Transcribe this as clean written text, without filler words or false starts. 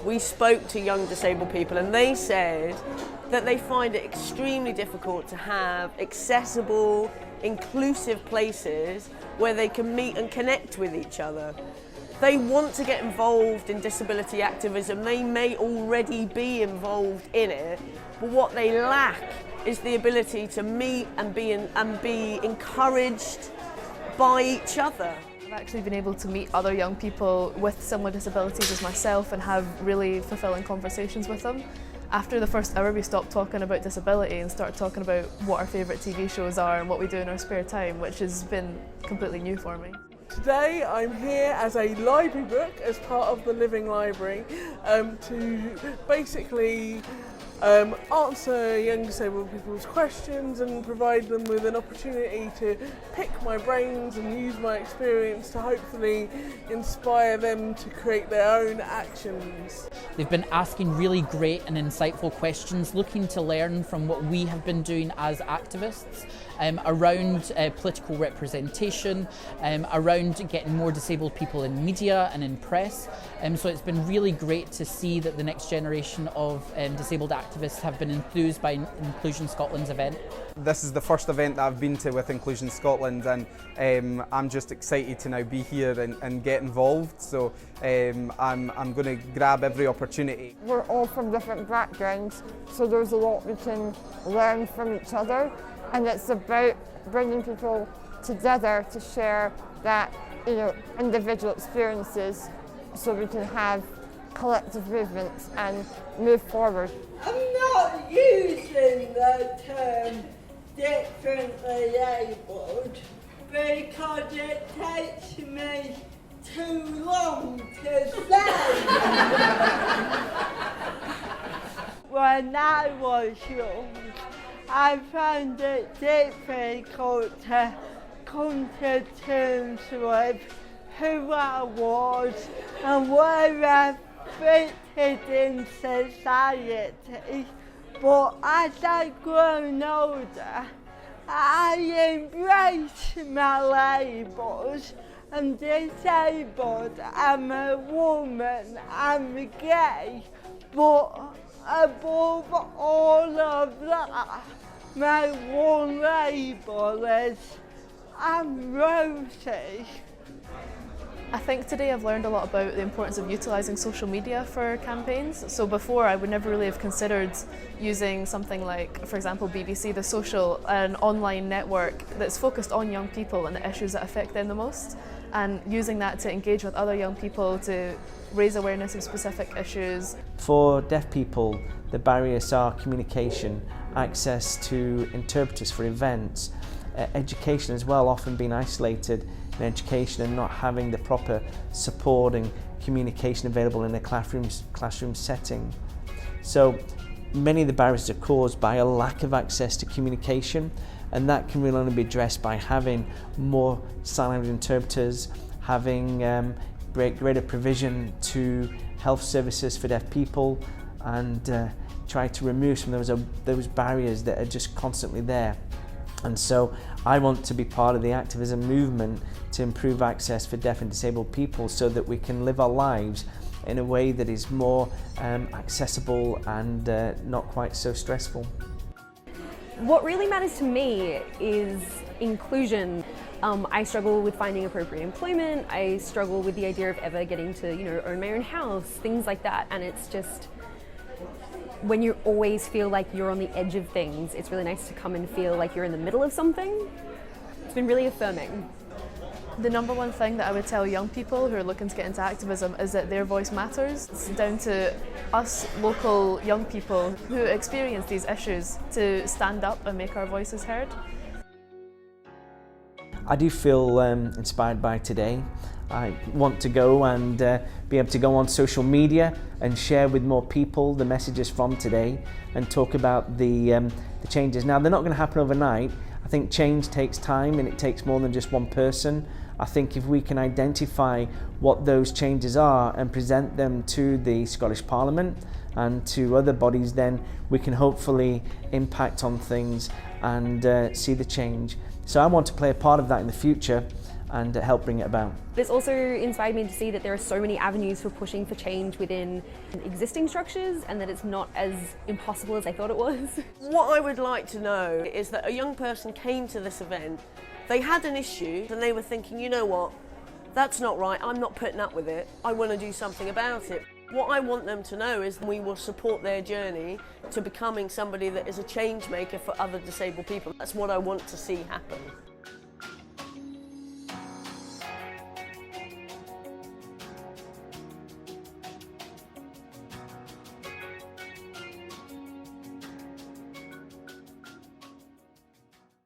We spoke to young disabled people and they said that they find it extremely difficult to have accessible, inclusive places where they can meet and connect with each other. They want to get involved in disability activism, they may already be involved in it, but what they lack is the ability to meet and be encouraged by each other. I've actually been able to meet other young people with similar disabilities as myself and have really fulfilling conversations with them. After the first hour we stopped talking about disability and started talking about what our favourite TV shows are and what we do in our spare time, which has been completely new for me. Today I'm here as a library book as part of the Living Library to basically answer young disabled people's questions and provide them with an opportunity to pick my brains and use my experience to hopefully inspire them to create their own actions. They've been asking really great and insightful questions, looking to learn from what we have been doing as activists around political representation, around getting more disabled people in media and in press. So it's been really great to see that the next generation of disabled activists have been enthused by Inclusion Scotland's event. This is the first event that I've been to with Inclusion Scotland, and I'm just excited to now be here and get involved. So I'm going to grab every opportunity. We're all from different backgrounds, so there's a lot we can learn from each other, and it's about bringing people together to share that, individual experiences, so we can have collective movements and move forward. I'm not using the term differently abled because it takes me too long to say. When I was young, I found it difficult to come to terms with who I was and where I fitted in society. But as I've grown older, I embrace my labels. I'm disabled, I'm a woman, I'm gay, but above all of that, my one label is I'm Rosie. I think today I've learned a lot about the importance of utilising social media for campaigns. So before I would never really have considered using something like, for example, BBC The Social, an online network that's focused on young people and the issues that affect them the most, and using that to engage with other young people to raise awareness of specific issues. For deaf people, the barriers are communication, access to interpreters for events, education as well, often being isolated in education and not having the proper support and communication available in a classroom setting. So many of the barriers are caused by a lack of access to communication, and that can really only be addressed by having more sign language interpreters, having greater provision to health services for deaf people, and try to remove some of those barriers that are just constantly there. And so I want to be part of the activism movement to improve access for deaf and disabled people so that we can live our lives in a way that is more accessible and not quite so stressful. What really matters to me is inclusion. I struggle with finding appropriate employment, I struggle with the idea of ever getting to own my own house, things like that, and it's just when you always feel like you're on the edge of things, it's really nice to come and feel like you're in the middle of something. It's been really affirming. The number one thing that I would tell young people who are looking to get into activism is that their voice matters. It's down to us local young people who experience these issues to stand up and make our voices heard. I do feel inspired by today. I want to go and be able to go on social media and share with more people the messages from today and talk about the changes. Now, they're not going to happen overnight. I think change takes time and it takes more than just one person. I think if we can identify what those changes are and present them to the Scottish Parliament and to other bodies, then we can hopefully impact on things and see the change. So I want to play a part of that in the future, and help bring it about. It's also inspired me to see that there are so many avenues for pushing for change within existing structures and that it's not as impossible as I thought it was. What I would like to know is that a young person came to this event, they had an issue and they were thinking, you know what, that's not right, I'm not putting up with it, I want to do something about it. What I want them to know is we will support their journey to becoming somebody that is a change maker for other disabled people. That's what I want to see happen.